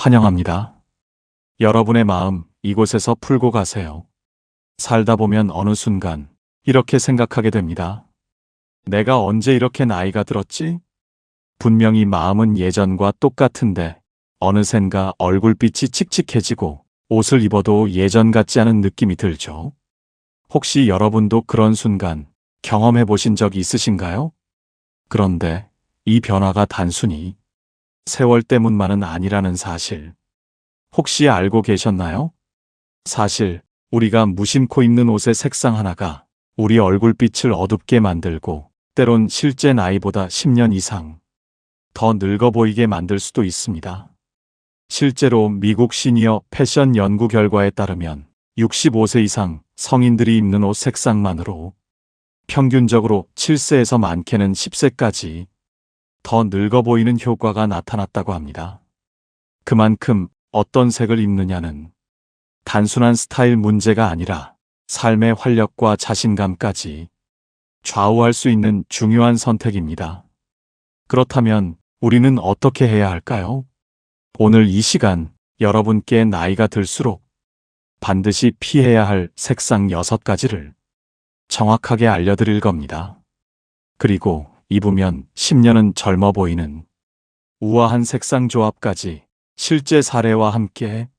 환영합니다. 여러분의 마음 이곳에서 풀고 가세요. 살다 보면 어느 순간 이렇게 생각하게 됩니다. 내가 언제 이렇게 나이가 들었지? 분명히 마음은 예전과 똑같은데 어느샌가 얼굴빛이 칙칙해지고 옷을 입어도 예전 같지 않은 느낌이 들죠. 혹시 여러분도 그런 순간 경험해 보신 적 있으신가요? 그런데 이 변화가 단순히 세월 때문만은 아니라는 사실, 혹시 알고 계셨나요? 사실 우리가 무심코 입는 옷의 색상 하나가 우리 얼굴빛을 어둡게 만들고 때론 실제 나이보다 10년 이상 더 늙어 보이게 만들 수도 있습니다. 실제로 미국 시니어 패션 연구 결과에 따르면 65세 이상 성인들이 입는 옷 색상만으로 평균적으로 7세에서 많게는 10세까지 더 늙어 보이는 효과가 나타났다고 합니다. 그만큼 어떤 색을 입느냐는 단순한 스타일 문제가 아니라 삶의 활력과 자신감까지 좌우할 수 있는 중요한 선택입니다. 그렇다면 우리는 어떻게 해야 할까요? 오늘 이 시간 여러분께 나이가 들수록 반드시 피해야 할 색상 6가지를 정확하게 알려드릴 겁니다. 그리고 입으면 10년은 젊어 보이는 우아한 색상 조합까지 실제 사례와 함께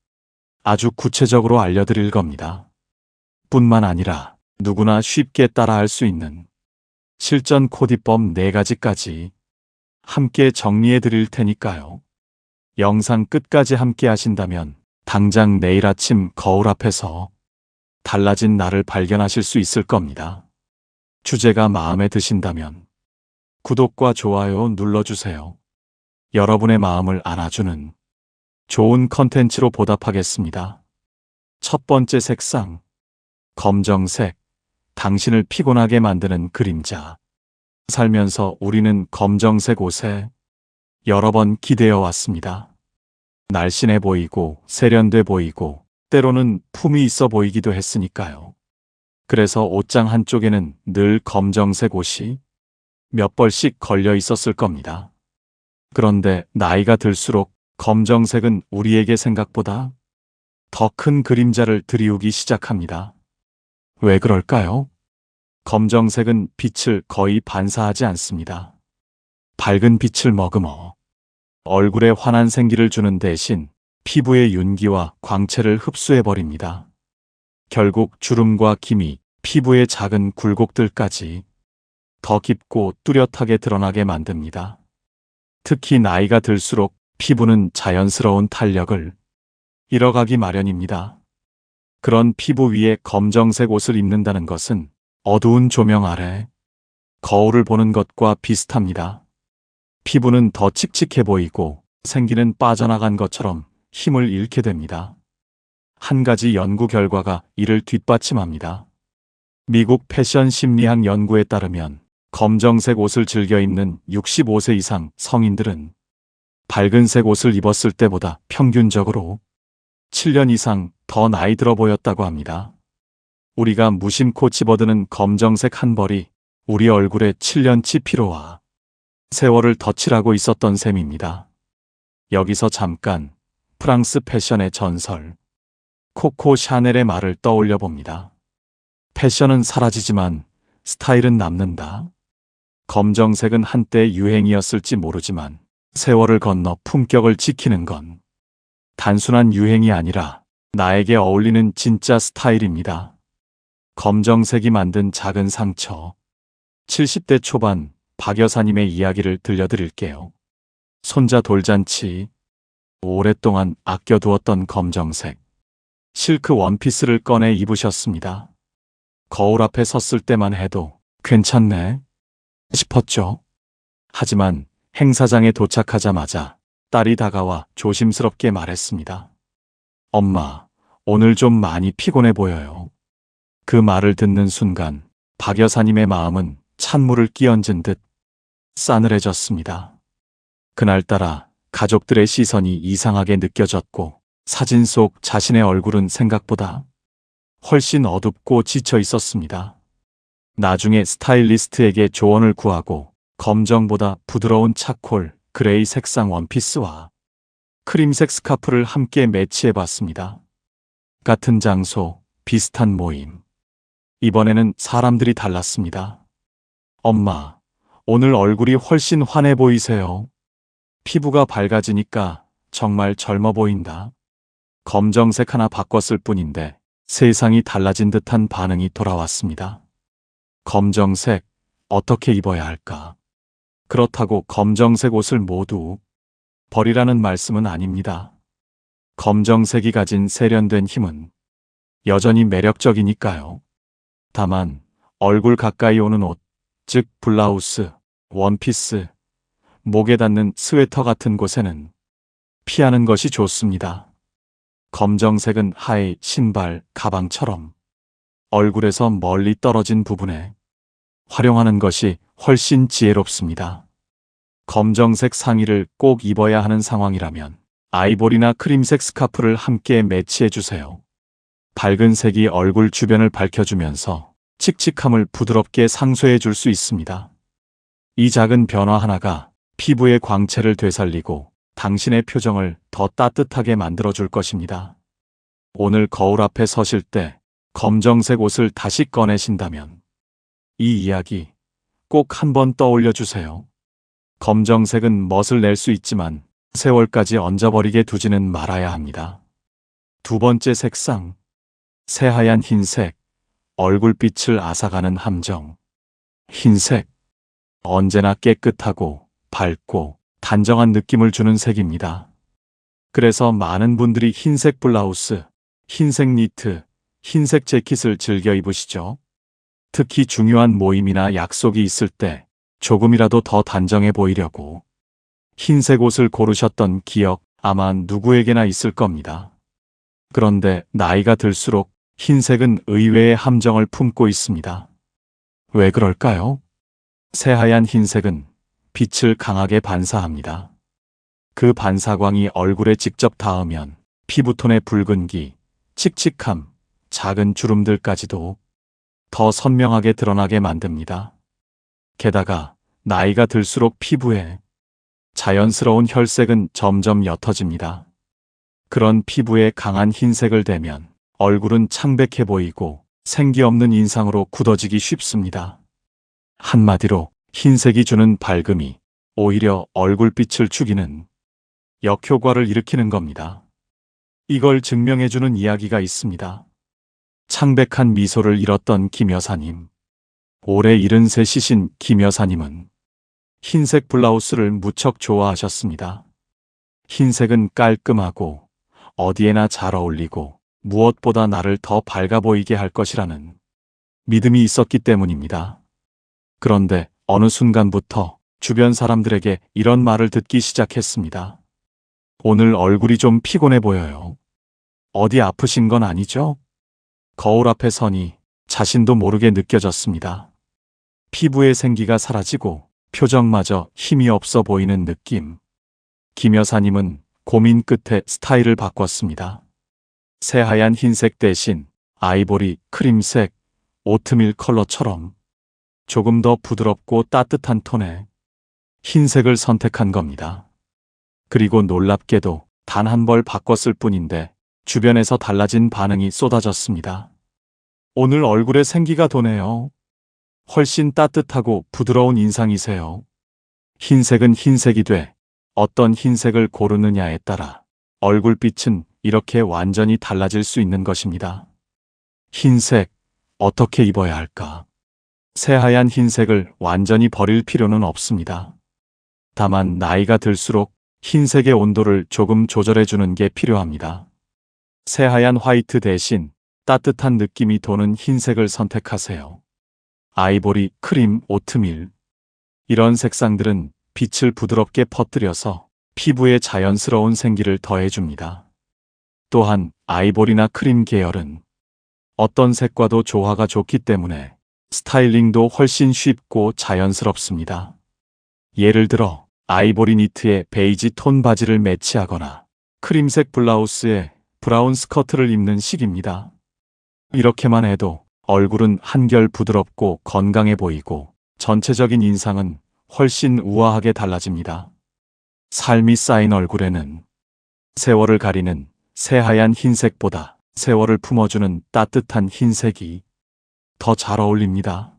아주 구체적으로 알려드릴 겁니다. 뿐만 아니라 누구나 쉽게 따라할 수 있는 실전 코디법 4가지까지 함께 정리해 드릴 테니까요. 영상 끝까지 함께 하신다면 당장 내일 아침 거울 앞에서 달라진 나를 발견하실 수 있을 겁니다. 주제가 마음에 드신다면 구독과 좋아요 눌러주세요. 여러분의 마음을 안아주는 좋은 컨텐츠로 보답하겠습니다. 첫 번째 색상, 검정색, 당신을 피곤하게 만드는 그림자. 살면서 우리는 검정색 옷에 여러 번 기대어 왔습니다. 날씬해 보이고 세련돼 보이고 때로는 품이 있어 보이기도 했으니까요. 그래서 옷장 한쪽에는 늘 검정색 옷이 몇 벌씩 걸려 있었을 겁니다. 그런데 나이가 들수록 검정색은 우리에게 생각보다 더 큰 그림자를 들이우기 시작합니다. 왜 그럴까요? 검정색은 빛을 거의 반사하지 않습니다. 밝은 빛을 머금어 얼굴에 환한 생기를 주는 대신 피부의 윤기와 광채를 흡수해버립니다. 결국 주름과 기미, 피부의 작은 굴곡들까지 더 깊고 뚜렷하게 드러나게 만듭니다. 특히 나이가 들수록 피부는 자연스러운 탄력을 잃어가기 마련입니다. 그런 피부 위에 검정색 옷을 입는다는 것은 어두운 조명 아래 거울을 보는 것과 비슷합니다. 피부는 더 칙칙해 보이고 생기는 빠져나간 것처럼 힘을 잃게 됩니다. 한 가지 연구 결과가 이를 뒷받침합니다. 미국 패션 심리학 연구에 따르면 검정색 옷을 즐겨 입는 65세 이상 성인들은 밝은색 옷을 입었을 때보다 평균적으로 7년 이상 더 나이 들어 보였다고 합니다. 우리가 무심코 집어드는 검정색 한 벌이 우리 얼굴에 7년치 피로와 세월을 덧칠하고 있었던 셈입니다. 여기서 잠깐 프랑스 패션의 전설 코코 샤넬의 말을 떠올려 봅니다. 패션은 사라지지만 스타일은 남는다. 검정색은 한때 유행이었을지 모르지만 세월을 건너 품격을 지키는 건 단순한 유행이 아니라 나에게 어울리는 진짜 스타일입니다. 검정색이 만든 작은 상처. 70대 초반 박 여사님의 이야기를 들려드릴게요. 손자 돌잔치, 오랫동안 아껴두었던 검정색 실크 원피스를 꺼내 입으셨습니다. 거울 앞에 섰을 때만 해도 괜찮네 싶었죠. 하지만 행사장에 도착하자마자 딸이 다가와 조심스럽게 말했습니다. 엄마, 오늘 좀 많이 피곤해 보여요. 그 말을 듣는 순간 박 여사님의 마음은 찬물을 끼얹은 듯 싸늘해졌습니다. 그날따라 가족들의 시선이 이상하게 느껴졌고 사진 속 자신의 얼굴은 생각보다 훨씬 어둡고 지쳐 있었습니다. 나중에 스타일리스트에게 조언을 구하고 검정보다 부드러운 차콜, 그레이 색상 원피스와 크림색 스카프를 함께 매치해 봤습니다. 같은 장소, 비슷한 모임. 이번에는 사람들이 달랐습니다. 엄마, 오늘 얼굴이 훨씬 환해 보이세요. 피부가 밝아지니까 정말 젊어 보인다. 검정색 하나 바꿨을 뿐인데 세상이 달라진 듯한 반응이 돌아왔습니다. 검정색, 어떻게 입어야 할까? 그렇다고 검정색 옷을 모두 버리라는 말씀은 아닙니다. 검정색이 가진 세련된 힘은 여전히 매력적이니까요. 다만 얼굴 가까이 오는 옷, 즉 블라우스, 원피스, 목에 닿는 스웨터 같은 곳에는 피하는 것이 좋습니다. 검정색은 하의, 신발, 가방처럼 얼굴에서 멀리 떨어진 부분에 활용하는 것이 훨씬 지혜롭습니다. 검정색 상의를 꼭 입어야 하는 상황이라면 아이보리나 크림색 스카프를 함께 매치해 주세요. 밝은 색이 얼굴 주변을 밝혀주면서 칙칙함을 부드럽게 상쇄해 줄 수 있습니다. 이 작은 변화 하나가 피부의 광채를 되살리고 당신의 표정을 더 따뜻하게 만들어 줄 것입니다. 오늘 거울 앞에 서실 때 검정색 옷을 다시 꺼내신다면 이 이야기 꼭 한번 떠올려 주세요. 검정색은 멋을 낼 수 있지만 세월까지 얹어버리게 두지는 말아야 합니다. 두 번째 색상, 새하얀 흰색, 얼굴빛을 앗아가는 함정. 흰색, 언제나 깨끗하고 밝고 단정한 느낌을 주는 색입니다. 그래서 많은 분들이 흰색 블라우스, 흰색 니트, 흰색 재킷을 즐겨 입으시죠. 특히 중요한 모임이나 약속이 있을 때 조금이라도 더 단정해 보이려고 흰색 옷을 고르셨던 기억 아마 누구에게나 있을 겁니다. 그런데 나이가 들수록 흰색은 의외의 함정을 품고 있습니다. 왜 그럴까요? 새하얀 흰색은 빛을 강하게 반사합니다. 그 반사광이 얼굴에 직접 닿으면 피부톤의 붉은기, 칙칙함, 작은 주름들까지도 더 선명하게 드러나게 만듭니다. 게다가 나이가 들수록 피부에 자연스러운 혈색은 점점 옅어집니다. 그런 피부에 강한 흰색을 대면 얼굴은 창백해 보이고 생기 없는 인상으로 굳어지기 쉽습니다. 한마디로 흰색이 주는 밝음이 오히려 얼굴빛을 죽이는 역효과를 일으키는 겁니다. 이걸 증명해주는 이야기가 있습니다. 창백한 미소를 잃었던 김 여사님. 올해 73이신 김 여사님은 흰색 블라우스를 무척 좋아하셨습니다. 흰색은 깔끔하고 어디에나 잘 어울리고 무엇보다 나를 더 밝아 보이게 할 것이라는 믿음이 있었기 때문입니다. 그런데 어느 순간부터 주변 사람들에게 이런 말을 듣기 시작했습니다. 오늘 얼굴이 좀 피곤해 보여요. 어디 아프신 건 아니죠? 거울 앞에 서니 자신도 모르게 느껴졌습니다. 피부의 생기가 사라지고 표정마저 힘이 없어 보이는 느낌. 김 여사님은 고민 끝에 스타일을 바꿨습니다. 새하얀 흰색 대신 아이보리, 크림색, 오트밀 컬러처럼 조금 더 부드럽고 따뜻한 톤의 흰색을 선택한 겁니다. 그리고 놀랍게도 단 한 벌 바꿨을 뿐인데 주변에서 달라진 반응이 쏟아졌습니다. 오늘 얼굴에 생기가 도네요. 훨씬 따뜻하고 부드러운 인상이세요. 흰색은 흰색이 돼 어떤 흰색을 고르느냐에 따라 얼굴빛은 이렇게 완전히 달라질 수 있는 것입니다. 흰색, 어떻게 입어야 할까? 새하얀 흰색을 완전히 버릴 필요는 없습니다. 다만 나이가 들수록 흰색의 온도를 조금 조절해주는 게 필요합니다. 새하얀 화이트 대신 따뜻한 느낌이 도는 흰색을 선택하세요. 아이보리, 크림, 오트밀. 이런 색상들은 빛을 부드럽게 퍼뜨려서 피부에 자연스러운 생기를 더해줍니다. 또한 아이보리나 크림 계열은 어떤 색과도 조화가 좋기 때문에 스타일링도 훨씬 쉽고 자연스럽습니다. 예를 들어 아이보리 니트에 베이지 톤 바지를 매치하거나 크림색 블라우스에 브라운 스커트를 입는 식입니다. 이렇게만 해도 얼굴은 한결 부드럽고 건강해 보이고 전체적인 인상은 훨씬 우아하게 달라집니다. 삶이 쌓인 얼굴에는 세월을 가리는 새하얀 흰색보다 세월을 품어주는 따뜻한 흰색이 더 잘 어울립니다.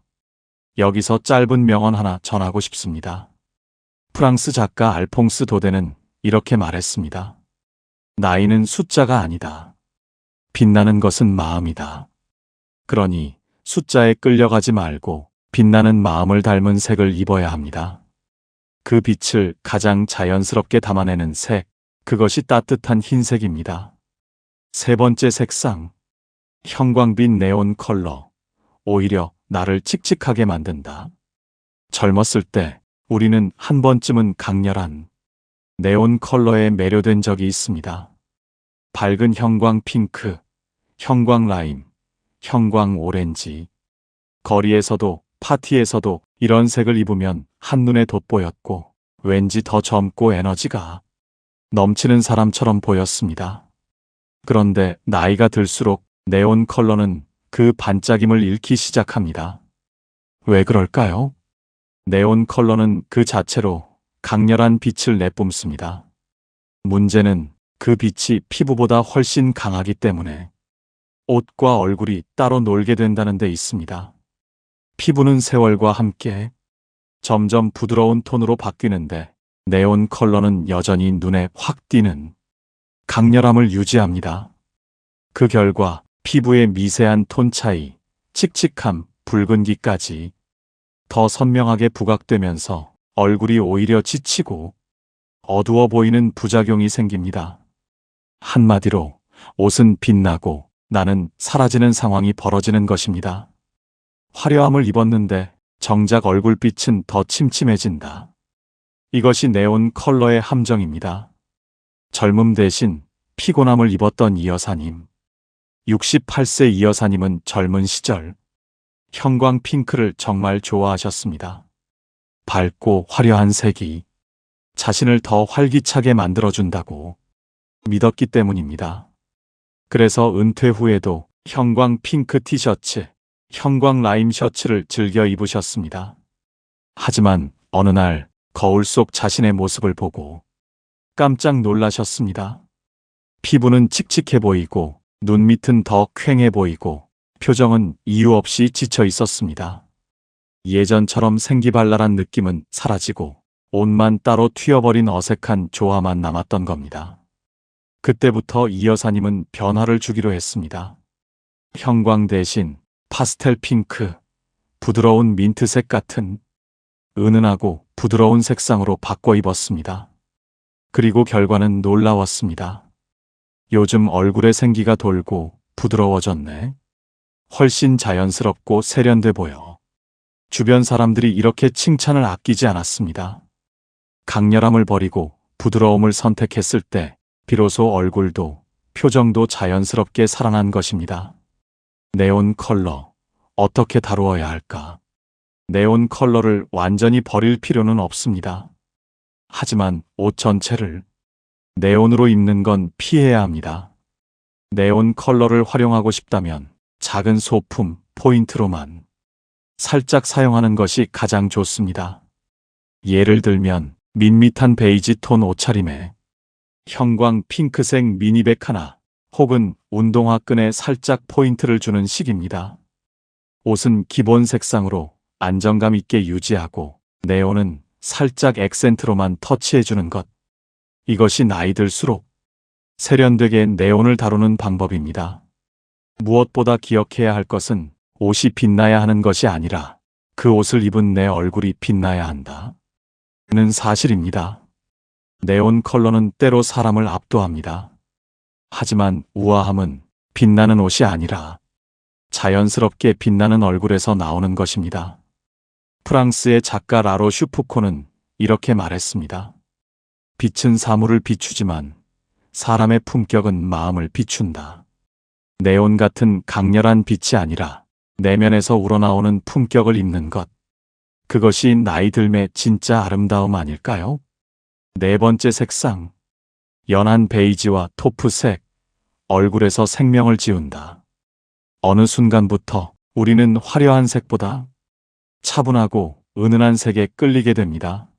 여기서 짧은 명언 하나 전하고 싶습니다. 프랑스 작가 알퐁스 도데는 이렇게 말했습니다. 나이는 숫자가 아니다. 빛나는 것은 마음이다. 그러니 숫자에 끌려가지 말고 빛나는 마음을 닮은 색을 입어야 합니다. 그 빛을 가장 자연스럽게 담아내는 색, 그것이 따뜻한 흰색입니다. 세 번째 색상, 형광빛 네온 컬러. 오히려 나를 칙칙하게 만든다. 젊었을 때 우리는 한 번쯤은 강렬한 네온 컬러에 매료된 적이 있습니다. 밝은 형광 핑크, 형광 라임, 형광 오렌지. 거리에서도 파티에서도 이런 색을 입으면 한눈에 돋보였고 왠지 더 젊고 에너지가 넘치는 사람처럼 보였습니다. 그런데 나이가 들수록 네온 컬러는 그 반짝임을 잃기 시작합니다. 왜 그럴까요? 네온 컬러는 그 자체로 강렬한 빛을 내뿜습니다. 문제는 그 빛이 피부보다 훨씬 강하기 때문에 옷과 얼굴이 따로 놀게 된다는 데 있습니다. 피부는 세월과 함께 점점 부드러운 톤으로 바뀌는데 네온 컬러는 여전히 눈에 확 띄는 강렬함을 유지합니다. 그 결과 피부의 미세한 톤 차이, 칙칙함, 붉은기까지 더 선명하게 부각되면서 얼굴이 오히려 지치고 어두워 보이는 부작용이 생깁니다. 한마디로 옷은 빛나고 나는 사라지는 상황이 벌어지는 것입니다. 화려함을 입었는데 정작 얼굴빛은 더 침침해진다. 이것이 네온 컬러의 함정입니다. 젊음 대신 피곤함을 입었던 이 여사님. 68세 이 여사님은 젊은 시절 형광 핑크를 정말 좋아하셨습니다. 밝고 화려한 색이 자신을 더 활기차게 만들어준다고 믿었기 때문입니다. 그래서 은퇴 후에도 형광 핑크 티셔츠, 형광 라임 셔츠를 즐겨 입으셨습니다. 하지만 어느 날 거울 속 자신의 모습을 보고 깜짝 놀라셨습니다. 피부는 칙칙해 보이고 눈 밑은 더 퀭해 보이고 표정은 이유 없이 지쳐 있었습니다. 예전처럼 생기발랄한 느낌은 사라지고 옷만 따로 튀어버린 어색한 조화만 남았던 겁니다. 그때부터 이 여사님은 변화를 주기로 했습니다. 형광 대신 파스텔 핑크, 부드러운 민트색 같은 은은하고 부드러운 색상으로 바꿔 입었습니다. 그리고 결과는 놀라웠습니다. 요즘 얼굴에 생기가 돌고 부드러워졌네. 훨씬 자연스럽고 세련돼 보여. 주변 사람들이 이렇게 칭찬을 아끼지 않았습니다. 강렬함을 버리고 부드러움을 선택했을 때 비로소 얼굴도 표정도 자연스럽게 살아난 것입니다. 네온 컬러, 어떻게 다루어야 할까? 네온 컬러를 완전히 버릴 필요는 없습니다. 하지만 옷 전체를 네온으로 입는 건 피해야 합니다. 네온 컬러를 활용하고 싶다면 작은 소품, 포인트로만 살짝 사용하는 것이 가장 좋습니다. 예를 들면 밋밋한 베이지 톤 옷차림에 형광 핑크색 미니백 하나 혹은 운동화 끈에 살짝 포인트를 주는 식입니다. 옷은 기본 색상으로 안정감 있게 유지하고 네온은 살짝 액센트로만 터치해주는 것. 이것이 나이 들수록 세련되게 네온을 다루는 방법입니다. 무엇보다 기억해야 할 것은 옷이 빛나야 하는 것이 아니라 그 옷을 입은 내 얼굴이 빛나야 한다. 는 사실입니다. 네온 컬러는 때로 사람을 압도합니다. 하지만 우아함은 빛나는 옷이 아니라 자연스럽게 빛나는 얼굴에서 나오는 것입니다. 프랑스의 작가 라로 슈프코는 이렇게 말했습니다. 빛은 사물을 비추지만 사람의 품격은 마음을 비춘다. 네온 같은 강렬한 빛이 아니라 내면에서 우러나오는 품격을 입는 것. 그것이 나이 들매 진짜 아름다움 아닐까요? 네 번째 색상. 연한 베이지와 토프색. 얼굴에서 생명을 지운다. 어느 순간부터 우리는 화려한 색보다 차분하고 은은한 색에 끌리게 됩니다.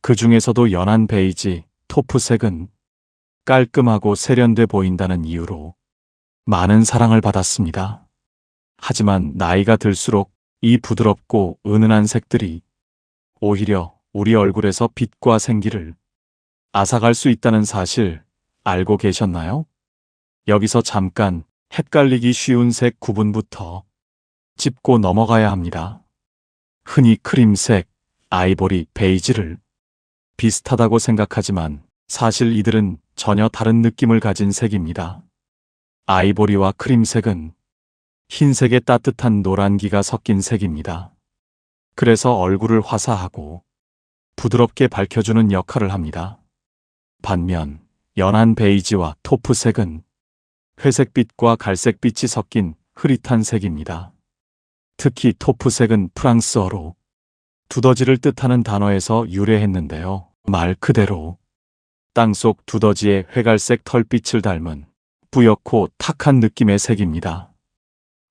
그 중에서도 연한 베이지, 토프색은 깔끔하고 세련돼 보인다는 이유로 많은 사랑을 받았습니다. 하지만 나이가 들수록 이 부드럽고 은은한 색들이 오히려 우리 얼굴에서 빛과 생기를 앗아갈 수 있다는 사실 알고 계셨나요? 여기서 잠깐 헷갈리기 쉬운 색 구분부터 짚고 넘어가야 합니다. 흔히 크림색, 아이보리, 베이지를 비슷하다고 생각하지만 사실 이들은 전혀 다른 느낌을 가진 색입니다. 아이보리와 크림색은 흰색의 따뜻한 노란기가 섞인 색입니다. 그래서 얼굴을 화사하고 부드럽게 밝혀주는 역할을 합니다. 반면 연한 베이지와 토프색은 회색빛과 갈색빛이 섞인 흐릿한 색입니다. 특히 토프색은 프랑스어로 두더지를 뜻하는 단어에서 유래했는데요. 말 그대로 땅속 두더지의 회갈색 털빛을 닮은 뿌옇고 탁한 느낌의 색입니다.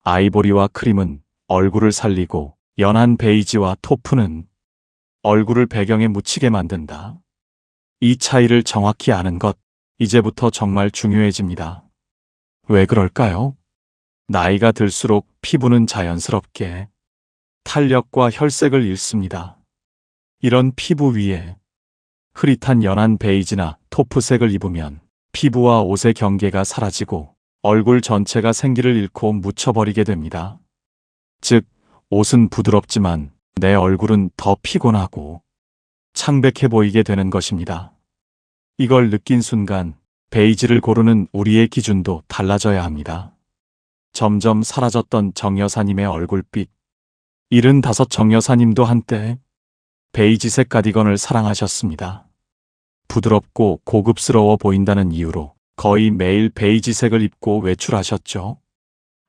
아이보리와 크림은 얼굴을 살리고 연한 베이지와 토프는 얼굴을 배경에 묻히게 만든다. 이 차이를 정확히 아는 것, 이제부터 정말 중요해집니다. 왜 그럴까요? 나이가 들수록 피부는 자연스럽게 탄력과 혈색을 잃습니다. 이런 피부 위에 흐릿한 연한 베이지나 토프색을 입으면 피부와 옷의 경계가 사라지고 얼굴 전체가 생기를 잃고 묻혀버리게 됩니다. 즉, 옷은 부드럽지만 내 얼굴은 더 피곤하고 창백해 보이게 되는 것입니다. 이걸 느낀 순간 베이지를 고르는 우리의 기준도 달라져야 합니다. 점점 사라졌던 정 여사님의 얼굴빛. 75 정 여사님도 한때 베이지색 가디건을 사랑하셨습니다. 부드럽고 고급스러워 보인다는 이유로 거의 매일 베이지색을 입고 외출하셨죠.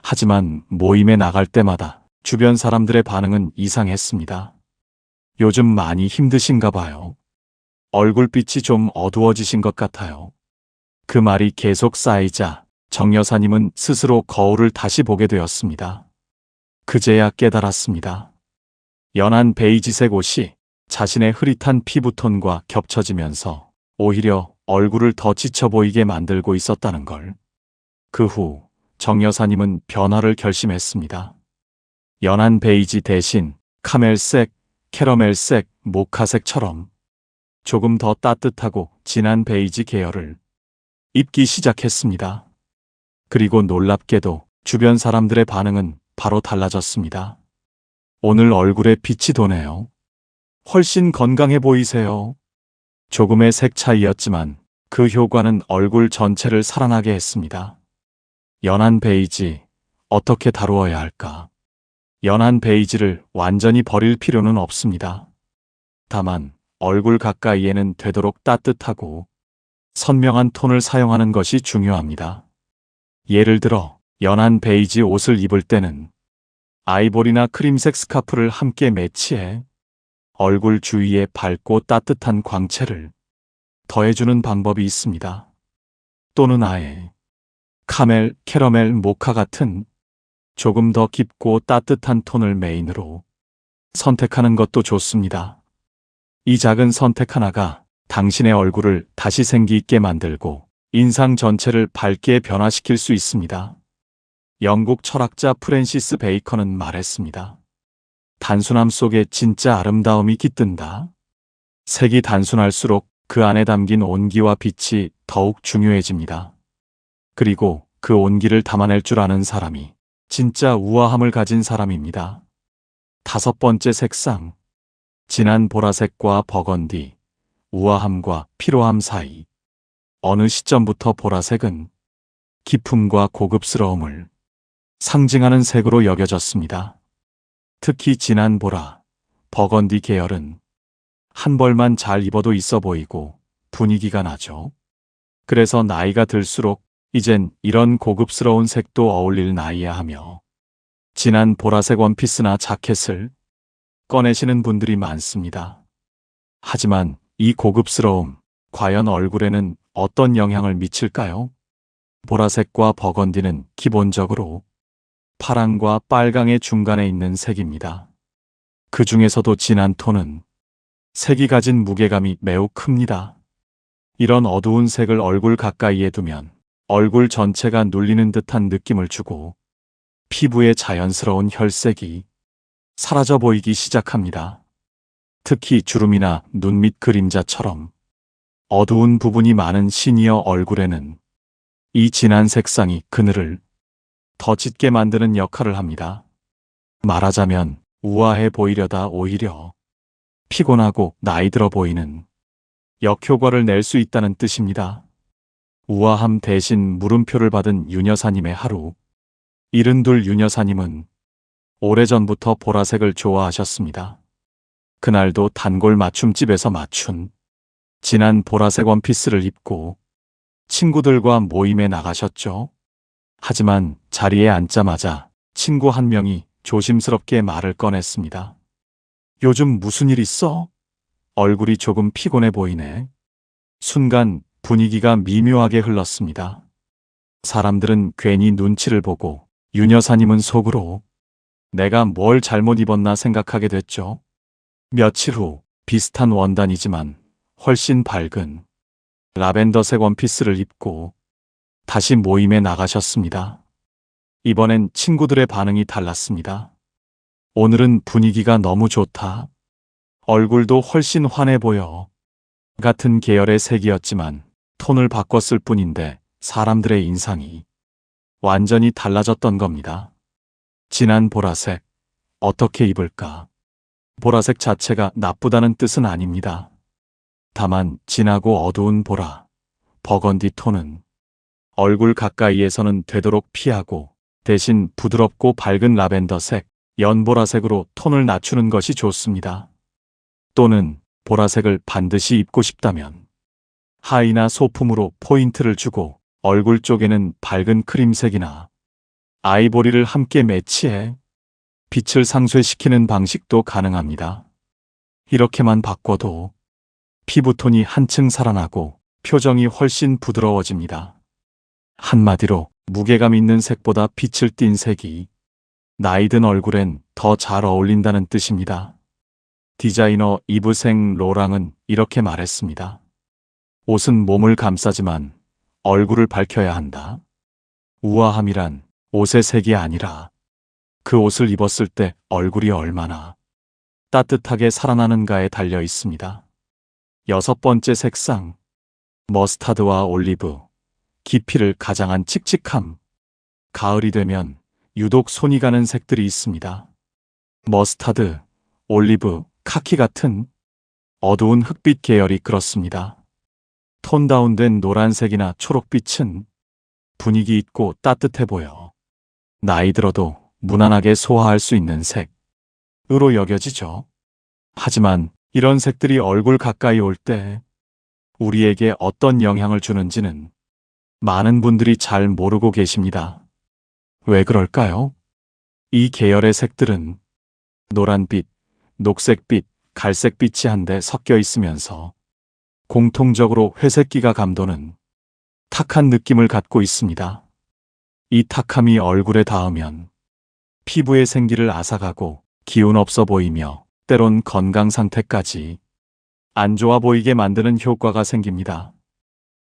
하지만 모임에 나갈 때마다 주변 사람들의 반응은 이상했습니다. 요즘 많이 힘드신가 봐요. 얼굴빛이 좀 어두워지신 것 같아요. 그 말이 계속 쌓이자 정 여사님은 스스로 거울을 다시 보게 되었습니다. 그제야 깨달았습니다. 연한 베이지색 옷이 자신의 흐릿한 피부톤과 겹쳐지면서 오히려 얼굴을 더 지쳐 보이게 만들고 있었다는 걸. 그 후 정 여사님은 변화를 결심했습니다. 연한 베이지 대신 카멜색, 캐러멜색, 모카색처럼 조금 더 따뜻하고 진한 베이지 계열을 입기 시작했습니다. 그리고 놀랍게도 주변 사람들의 반응은 바로 달라졌습니다. 오늘 얼굴에 빛이 도네요. 훨씬 건강해 보이세요. 조금의 색 차이였지만 그 효과는 얼굴 전체를 살아나게 했습니다. 연한 베이지, 어떻게 다루어야 할까? 연한 베이지를 완전히 버릴 필요는 없습니다. 다만 얼굴 가까이에는 되도록 따뜻하고 선명한 톤을 사용하는 것이 중요합니다. 예를 들어 연한 베이지 옷을 입을 때는 아이보리나 크림색 스카프를 함께 매치해 얼굴 주위에 밝고 따뜻한 광채를 더해주는 방법이 있습니다. 또는 아예 카멜, 캐러멜, 모카 같은 조금 더 깊고 따뜻한 톤을 메인으로 선택하는 것도 좋습니다. 이 작은 선택 하나가 당신의 얼굴을 다시 생기 있게 만들고 인상 전체를 밝게 변화시킬 수 있습니다. 영국 철학자 프랜시스 베이컨은 말했습니다. 단순함 속에 진짜 아름다움이 깃든다. 색이 단순할수록 그 안에 담긴 온기와 빛이 더욱 중요해집니다. 그리고 그 온기를 담아낼 줄 아는 사람이 진짜 우아함을 가진 사람입니다. 5번째 색상. 진한 보라색과 버건디, 우아함과 피로함 사이. 어느 시점부터 보라색은 기품과 고급스러움을 상징하는 색으로 여겨졌습니다. 특히 진한 보라, 버건디 계열은 한 벌만 잘 입어도 있어 보이고 분위기가 나죠. 그래서 나이가 들수록 이젠 이런 고급스러운 색도 어울릴 나이야 하며 진한 보라색 원피스나 자켓을 꺼내시는 분들이 많습니다. 하지만 이 고급스러움, 과연 얼굴에는 어떤 영향을 미칠까요? 보라색과 버건디는 기본적으로 파랑과 빨강의 중간에 있는 색입니다. 그 중에서도 진한 톤은 색이 가진 무게감이 매우 큽니다. 이런 어두운 색을 얼굴 가까이에 두면 얼굴 전체가 눌리는 듯한 느낌을 주고 피부의 자연스러운 혈색이 사라져 보이기 시작합니다. 특히 주름이나 눈 밑 그림자처럼 어두운 부분이 많은 시니어 얼굴에는 이 진한 색상이 그늘을 더 짙게 만드는 역할을 합니다. 말하자면 우아해 보이려다 오히려 피곤하고 나이 들어 보이는 역효과를 낼 수 있다는 뜻입니다. 우아함 대신 물음표를 받은 윤여사님의 하루. 72 윤여사님은 오래전부터 보라색을 좋아하셨습니다. 그날도 단골 맞춤집에서 맞춘 진한 보라색 원피스를 입고 친구들과 모임에 나가셨죠. 하지만 자리에 앉자마자 친구 한 명이 조심스럽게 말을 꺼냈습니다. 요즘 무슨 일 있어? 얼굴이 조금 피곤해 보이네. 순간 분위기가 미묘하게 흘렀습니다. 사람들은 괜히 눈치를 보고 윤 여사님은 속으로 내가 뭘 잘못 입었나 생각하게 됐죠. 며칠 후 비슷한 원단이지만 훨씬 밝은 라벤더색 원피스를 입고 다시 모임에 나가셨습니다. 이번엔 친구들의 반응이 달랐습니다. 오늘은 분위기가 너무 좋다. 얼굴도 훨씬 환해 보여. 같은 계열의 색이었지만 톤을 바꿨을 뿐인데 사람들의 인상이 완전히 달라졌던 겁니다. 진한 보라색, 어떻게 입을까? 보라색 자체가 나쁘다는 뜻은 아닙니다. 다만 진하고 어두운 보라, 버건디 톤은 얼굴 가까이에서는 되도록 피하고 대신 부드럽고 밝은 라벤더색, 연보라색으로 톤을 낮추는 것이 좋습니다. 또는 보라색을 반드시 입고 싶다면 하의나 소품으로 포인트를 주고 얼굴 쪽에는 밝은 크림색이나 아이보리를 함께 매치해 빛을 상쇄시키는 방식도 가능합니다. 이렇게만 바꿔도 피부톤이 한층 살아나고 표정이 훨씬 부드러워집니다. 한마디로 무게감 있는 색보다 빛을 띤 색이 나이든 얼굴엔 더 잘 어울린다는 뜻입니다. 디자이너 이브생 로랑은 이렇게 말했습니다. 옷은 몸을 감싸지만 얼굴을 밝혀야 한다. 우아함이란 옷의 색이 아니라 그 옷을 입었을 때 얼굴이 얼마나 따뜻하게 살아나는가에 달려 있습니다. 6번째 색상, 머스타드와 올리브, 깊이를 가장한 칙칙함. 가을이 되면 유독 손이 가는 색들이 있습니다. 머스타드, 올리브, 카키 같은 어두운 흑빛 계열이 그렇습니다. 톤 다운된 노란색이나 초록빛은 분위기 있고 따뜻해 보여 나이 들어도 무난하게 소화할 수 있는 색으로 여겨지죠. 하지만 이런 색들이 얼굴 가까이 올 때 우리에게 어떤 영향을 주는지는 많은 분들이 잘 모르고 계십니다. 왜 그럴까요? 이 계열의 색들은 노란빛, 녹색빛, 갈색빛이 한데 섞여 있으면서 공통적으로 회색기가 감도는 탁한 느낌을 갖고 있습니다. 이 탁함이 얼굴에 닿으면 피부의 생기를 앗아가고 기운 없어 보이며 때론 건강 상태까지 안 좋아 보이게 만드는 효과가 생깁니다.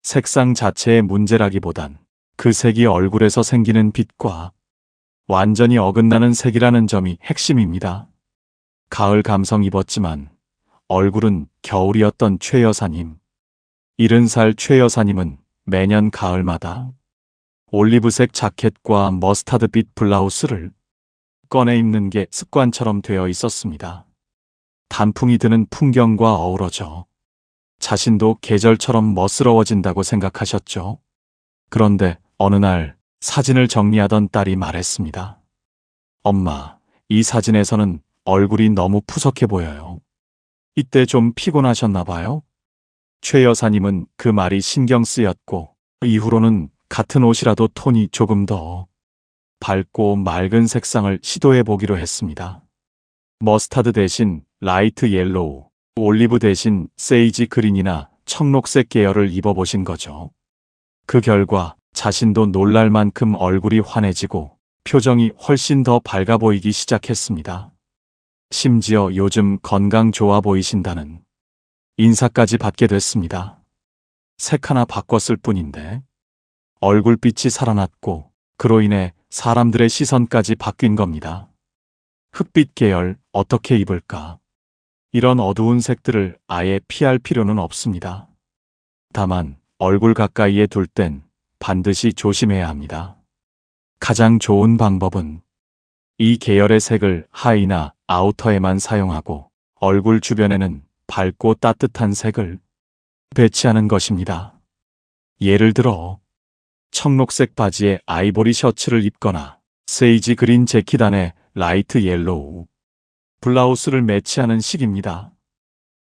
색상 자체의 문제라기보단 그 색이 얼굴에서 생기는 빛과 완전히 어긋나는 색이라는 점이 핵심입니다. 가을 감성 입었지만 얼굴은 겨울이었던 최 여사님. 70살 최 여사님은 매년 가을마다 올리브색 자켓과 머스타드빛 블라우스를 꺼내 입는 게 습관처럼 되어 있었습니다. 단풍이 드는 풍경과 어우러져 자신도 계절처럼 멋스러워진다고 생각하셨죠. 그런데 어느 날 사진을 정리하던 딸이 말했습니다. 엄마, 이 사진에서는 얼굴이 너무 푸석해 보여요. 이때 좀 피곤하셨나 봐요? 최 여사님은 그 말이 신경 쓰였고 이후로는 같은 옷이라도 톤이 조금 더 밝고 맑은 색상을 시도해 보기로 했습니다. 머스타드 대신 라이트 옐로우, 올리브 대신 세이지 그린이나 청록색 계열을 입어보신 거죠. 그 결과 자신도 놀랄 만큼 얼굴이 환해지고 표정이 훨씬 더 밝아 보이기 시작했습니다. 심지어 요즘 건강 좋아 보이신다는 인사까지 받게 됐습니다. 색 하나 바꿨을 뿐인데 얼굴빛이 살아났고 그로 인해 사람들의 시선까지 바뀐 겁니다. 흑빛 계열 어떻게 입을까? 이런 어두운 색들을 아예 피할 필요는 없습니다. 다만 얼굴 가까이에 둘 땐 반드시 조심해야 합니다. 가장 좋은 방법은 이 계열의 색을 하의나 아우터에만 사용하고 얼굴 주변에는 밝고 따뜻한 색을 배치하는 것입니다. 예를 들어 청록색 바지에 아이보리 셔츠를 입거나 세이지 그린 재킷 안에 라이트 옐로우 블라우스를 매치하는 식입니다.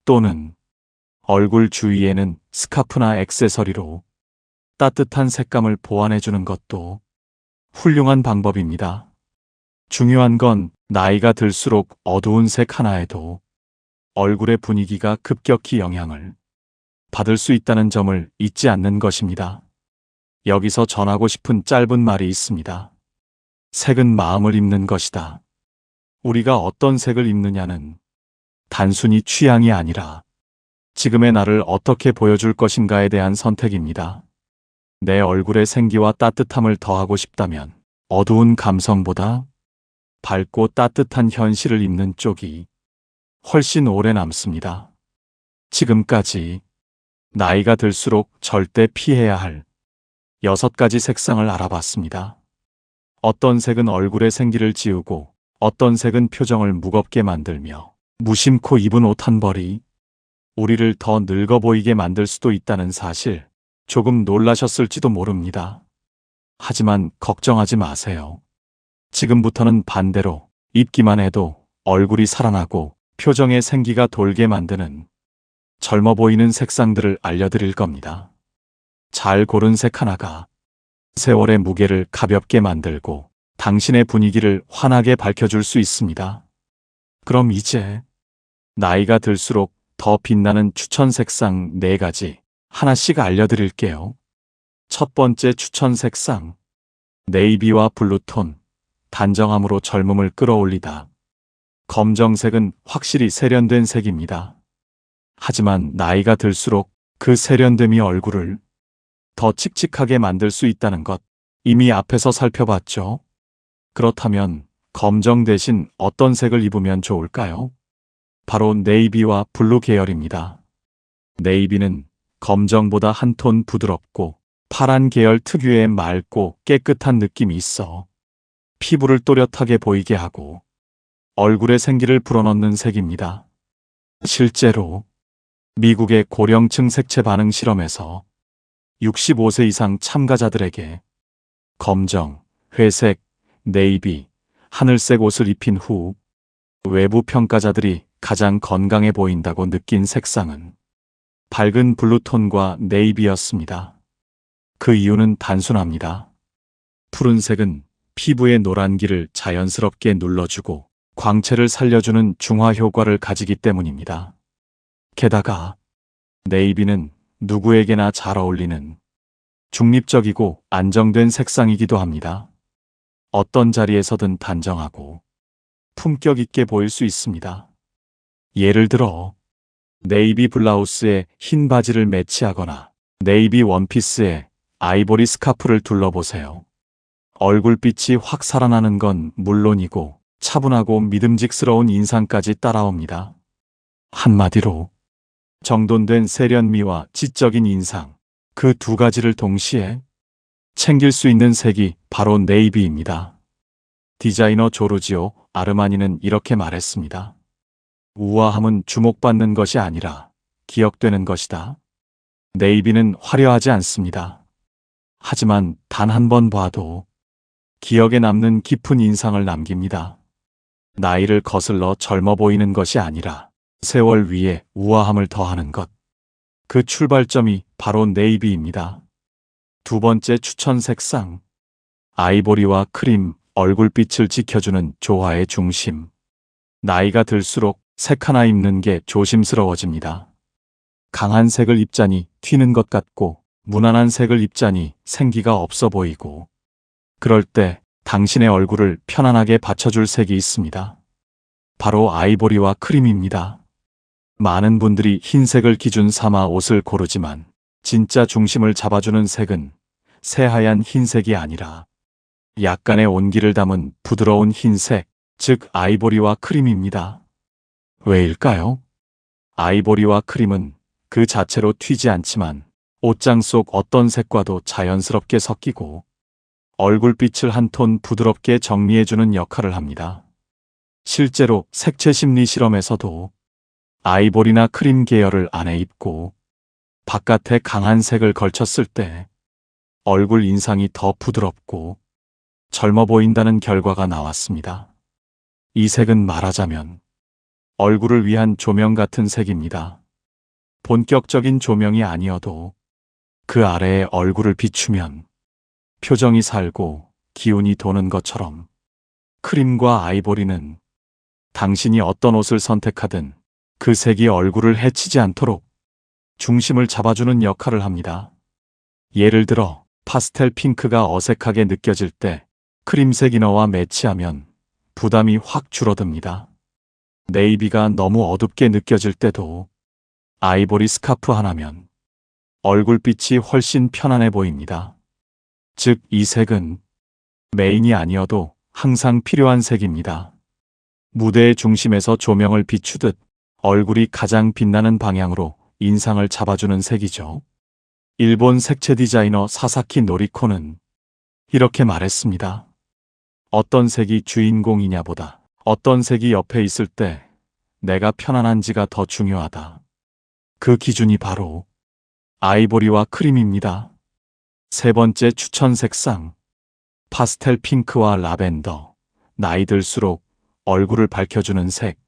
또는 얼굴 주위에는 스카프나 액세서리로 따뜻한 색감을 보완해주는 것도 훌륭한 방법입니다. 중요한 건 나이가 들수록 어두운 색 하나에도 얼굴의 분위기가 급격히 영향을 받을 수 있다는 점을 잊지 않는 것입니다. 여기서 전하고 싶은 짧은 말이 있습니다. 색은 마음을 입는 것이다. 우리가 어떤 색을 입느냐는 단순히 취향이 아니라 지금의 나를 어떻게 보여줄 것인가에 대한 선택입니다. 내 얼굴의 생기와 따뜻함을 더하고 싶다면 어두운 감성보다 밝고 따뜻한 현실을 입는 쪽이 훨씬 오래 남습니다. 지금까지 나이가 들수록 절대 피해야 할 6가지 색상을 알아봤습니다. 어떤 색은 얼굴의 생기를 지우고 어떤 색은 표정을 무겁게 만들며 무심코 입은 옷 한 벌이 우리를 더 늙어 보이게 만들 수도 있다는 사실 조금 놀라셨을지도 모릅니다. 하지만 걱정하지 마세요. 지금부터는 반대로 입기만 해도 얼굴이 살아나고 표정의 생기가 돌게 만드는 젊어 보이는 색상들을 알려드릴 겁니다. 잘 고른 색 하나가 세월의 무게를 가볍게 만들고 당신의 분위기를 환하게 밝혀줄 수 있습니다. 그럼 이제 나이가 들수록 더 빛나는 추천 색상 4가지 하나씩 알려드릴게요. 첫 번째 추천 색상, 네이비와 블루톤, 단정함으로 젊음을 끌어올리다. 검정색은 확실히 세련된 색입니다. 하지만 나이가 들수록 그 세련됨이 얼굴을 더 칙칙하게 만들 수 있다는 것 이미 앞에서 살펴봤죠? 그렇다면 검정 대신 어떤 색을 입으면 좋을까요? 바로 네이비와 블루 계열입니다. 네이비는 검정보다 한 톤 부드럽고 파란 계열 특유의 맑고 깨끗한 느낌이 있어 피부를 또렷하게 보이게 하고 얼굴에 생기를 불어넣는 색입니다. 실제로 미국의 고령층 색채 반응 실험에서 65세 이상 참가자들에게 검정, 회색, 네이비, 하늘색 옷을 입힌 후 외부 평가자들이 가장 건강해 보인다고 느낀 색상은 밝은 블루톤과 네이비였습니다. 그 이유는 단순합니다. 푸른색은 피부의 노란기를 자연스럽게 눌러주고 광채를 살려주는 중화 효과를 가지기 때문입니다. 게다가 네이비는 누구에게나 잘 어울리는 중립적이고 안정된 색상이기도 합니다. 어떤 자리에서든 단정하고 품격 있게 보일 수 있습니다. 예를 들어 네이비 블라우스에 흰 바지를 매치하거나 네이비 원피스에 아이보리 스카프를 둘러보세요. 얼굴빛이 확 살아나는 건 물론이고 차분하고 믿음직스러운 인상까지 따라옵니다. 한마디로 정돈된 세련미와 지적인 인상, 그 2가지를 동시에 챙길 수 있는 색이 바로 네이비입니다. 디자이너 조르지오 아르마니는 이렇게 말했습니다. 우아함은 주목받는 것이 아니라 기억되는 것이다. 네이비는 화려하지 않습니다. 하지만 단 한 번 봐도 기억에 남는 깊은 인상을 남깁니다. 나이를 거슬러 젊어 보이는 것이 아니라 세월 위에 우아함을 더하는 것. 그 출발점이 바로 네이비입니다. 두 번째 추천 색상, 아이보리와 크림, 얼굴빛을 지켜주는 조화의 중심. 나이가 들수록 색 하나 입는 게 조심스러워집니다. 강한 색을 입자니 튀는 것 같고 무난한 색을 입자니 생기가 없어 보이고 그럴 때 당신의 얼굴을 편안하게 받쳐줄 색이 있습니다. 바로 아이보리와 크림입니다. 많은 분들이 흰색을 기준 삼아 옷을 고르지만 진짜 중심을 잡아주는 색은 새하얀 흰색이 아니라 약간의 온기를 담은 부드러운 흰색, 즉 아이보리와 크림입니다. 왜일까요? 아이보리와 크림은 그 자체로 튀지 않지만 옷장 속 어떤 색과도 자연스럽게 섞이고 얼굴빛을 한 톤 부드럽게 정리해주는 역할을 합니다. 실제로 색채 심리 실험에서도 아이보리나 크림 계열을 안에 입고 바깥에 강한 색을 걸쳤을 때 얼굴 인상이 더 부드럽고 젊어 보인다는 결과가 나왔습니다. 이 색은 말하자면 얼굴을 위한 조명 같은 색입니다. 본격적인 조명이 아니어도 그 아래에 얼굴을 비추면 표정이 살고 기운이 도는 것처럼 크림과 아이보리는 당신이 어떤 옷을 선택하든 그 색이 얼굴을 해치지 않도록 중심을 잡아주는 역할을 합니다. 예를 들어 파스텔 핑크가 어색하게 느껴질 때 크림색 이너와 매치하면 부담이 확 줄어듭니다. 네이비가 너무 어둡게 느껴질 때도 아이보리 스카프 하나면 얼굴빛이 훨씬 편안해 보입니다. 즉, 이 색은 메인이 아니어도 항상 필요한 색입니다. 무대의 중심에서 조명을 비추듯 얼굴이 가장 빛나는 방향으로 인상을 잡아주는 색이죠. 일본 색채 디자이너 사사키 노리코는 이렇게 말했습니다. 어떤 색이 주인공이냐보다 어떤 색이 옆에 있을 때 내가 편안한지가 더 중요하다. 그 기준이 바로 아이보리와 크림입니다. 세 번째 추천 색상, 파스텔 핑크와 라벤더. 나이 들수록 얼굴을 밝혀주는 색.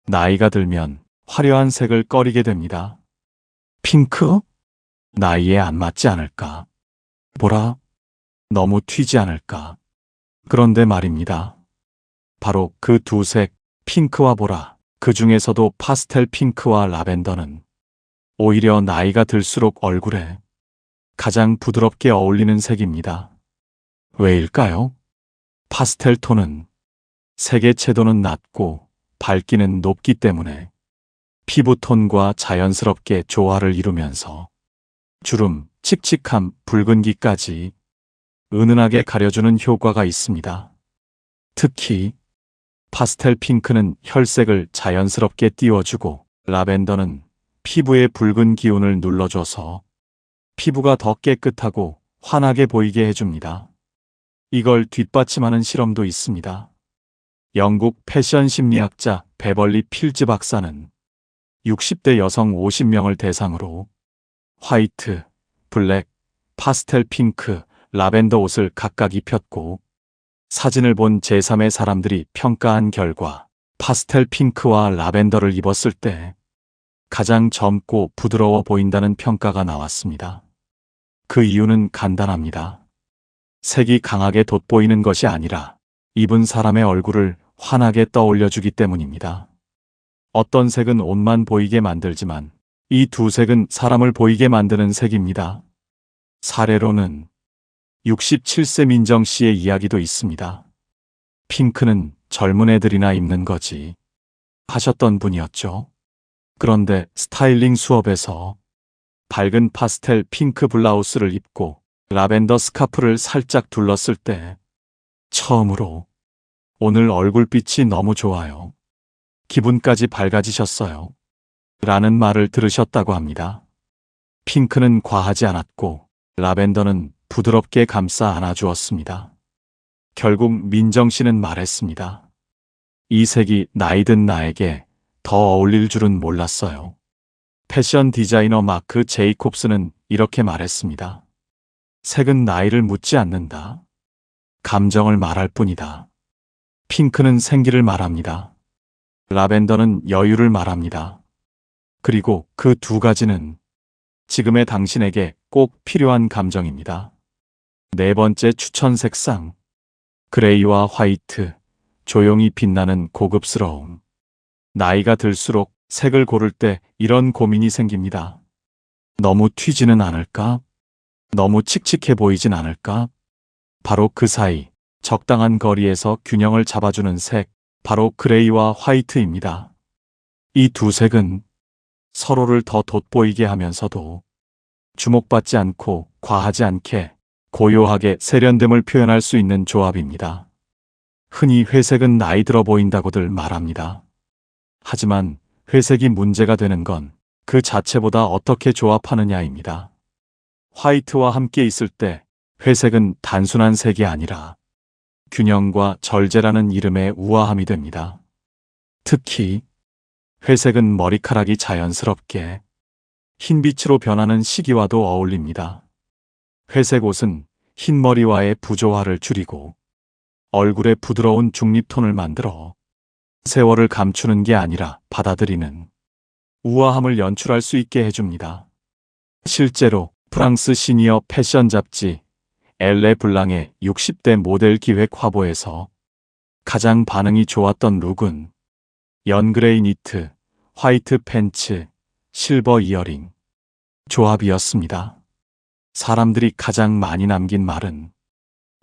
나이가 들면 화려한 색을 꺼리게 됩니다. 핑크? 나이에 안 맞지 않을까? 보라? 너무 튀지 않을까? 그런데 말입니다. 바로 그 두 색, 핑크와 보라, 그 중에서도 파스텔 핑크와 라벤더는 오히려 나이가 들수록 얼굴에 가장 부드럽게 어울리는 색입니다. 왜일까요? 파스텔 톤은 색의 채도는 낮고 밝기는 높기 때문에 피부톤과 자연스럽게 조화를 이루면서 주름, 칙칙함, 붉은기까지 은은하게 가려주는 효과가 있습니다. 특히 파스텔 핑크는 혈색을 자연스럽게 띄워주고 라벤더는 피부의 붉은 기운을 눌러줘서 피부가 더 깨끗하고 환하게 보이게 해줍니다. 이걸 뒷받침하는 실험도 있습니다. 영국 패션 심리학자 베벌리 필즈 박사는 60대 여성 50명을 대상으로 화이트, 블랙, 파스텔 핑크, 라벤더 옷을 각각 입혔고 사진을 본 제3의 사람들이 평가한 결과 파스텔 핑크와 라벤더를 입었을 때 가장 젊고 부드러워 보인다는 평가가 나왔습니다. 그 이유는 간단합니다. 색이 강하게 돋보이는 것이 아니라 입은 사람의 얼굴을 환하게 떠올려주기 때문입니다. 어떤 색은 옷만 보이게 만들지만 이 두 색은 사람을 보이게 만드는 색입니다. 사례로는 67세 민정 씨의 이야기도 있습니다. 핑크는 젊은 애들이나 입는 거지 하셨던 분이었죠. 그런데 스타일링 수업에서 밝은 파스텔 핑크 블라우스를 입고 라벤더 스카프를 살짝 둘렀을 때 처음으로 오늘 얼굴빛이 너무 좋아요. 기분까지 밝아지셨어요. 라는 말을 들으셨다고 합니다. 핑크는 과하지 않았고 라벤더는 부드럽게 감싸 안아주었습니다. 결국 민정 씨는 말했습니다. 이 색이 나이 든 나에게 더 어울릴 줄은 몰랐어요. 패션 디자이너 마크 제이콥스는 이렇게 말했습니다. 색은 나이를 묻지 않는다. 감정을 말할 뿐이다. 핑크는 생기를 말합니다. 라벤더는 여유를 말합니다. 그리고 그 두 가지는 지금의 당신에게 꼭 필요한 감정입니다. 네 번째 추천 색상, 그레이와 화이트, 조용히 빛나는 고급스러움. 나이가 들수록 색을 고를 때 이런 고민이 생깁니다. 너무 튀지는 않을까? 너무 칙칙해 보이진 않을까? 바로 그 사이, 적당한 거리에서 균형을 잡아주는 색, 바로 그레이와 화이트입니다. 이 두 색은 서로를 더 돋보이게 하면서도 주목받지 않고 과하지 않게 고요하게 세련됨을 표현할 수 있는 조합입니다. 흔히 회색은 나이 들어 보인다고들 말합니다. 하지만 회색이 문제가 되는 건 그 자체보다 어떻게 조합하느냐입니다. 화이트와 함께 있을 때 회색은 단순한 색이 아니라 균형과 절제라는 이름의 우아함이 됩니다. 특히 회색은 머리카락이 자연스럽게 흰빛으로 변하는 시기와도 어울립니다. 회색 옷은 흰 머리와의 부조화를 줄이고 얼굴에 부드러운 중립톤을 만들어 세월을 감추는 게 아니라 받아들이는 우아함을 연출할 수 있게 해줍니다. 실제로 프랑스 시니어 패션 잡지 엘레 블랑의 60대 모델 기획 화보에서 가장 반응이 좋았던 룩은 연그레이 니트, 화이트 팬츠, 실버 이어링 조합이었습니다. 사람들이 가장 많이 남긴 말은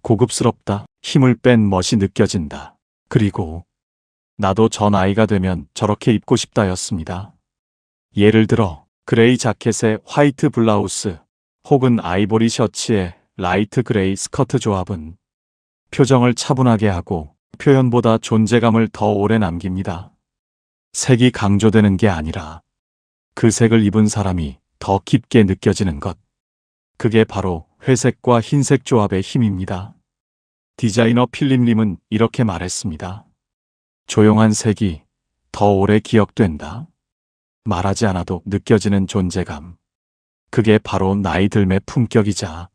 고급스럽다, 힘을 뺀 멋이 느껴진다, 그리고 나도 저 나이가 되면 저렇게 입고 싶다였습니다. 예를 들어 그레이 자켓에 화이트 블라우스 혹은 아이보리 셔츠에 라이트 그레이 스커트 조합은 표정을 차분하게 하고 표현보다 존재감을 더 오래 남깁니다. 색이 강조되는 게 아니라 그 색을 입은 사람이 더 깊게 느껴지는 것. 그게 바로 회색과 흰색 조합의 힘입니다. 디자이너 필립 림은 이렇게 말했습니다. 조용한 색이 더 오래 기억된다. 말하지 않아도 느껴지는 존재감. 그게 바로 나이 들매 품격이자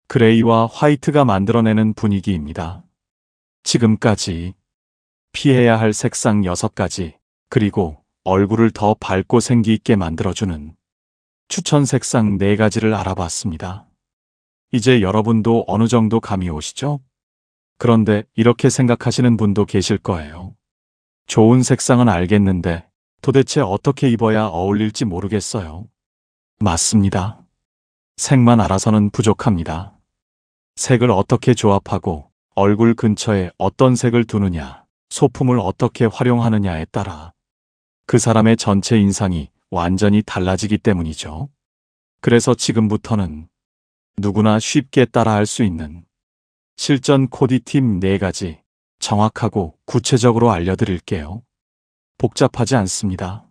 그레이와 화이트가 만들어내는 분위기입니다. 지금까지 피해야 할 색상 6가지, 그리고 얼굴을 더 밝고 생기 있게 만들어주는 추천 색상 4가지를 알아봤습니다. 이제 여러분도 어느 정도 감이 오시죠? 그런데 이렇게 생각하시는 분도 계실 거예요. 좋은 색상은 알겠는데 도대체 어떻게 입어야 어울릴지 모르겠어요. 맞습니다. 색만 알아서는 부족합니다. 색을 어떻게 조합하고 얼굴 근처에 어떤 색을 두느냐, 소품을 어떻게 활용하느냐에 따라 그 사람의 전체 인상이 완전히 달라지기 때문이죠. 그래서 지금부터는 누구나 쉽게 따라할 수 있는 실전 코디팁 4가지 정확하고 구체적으로 알려드릴게요. 복잡하지 않습니다.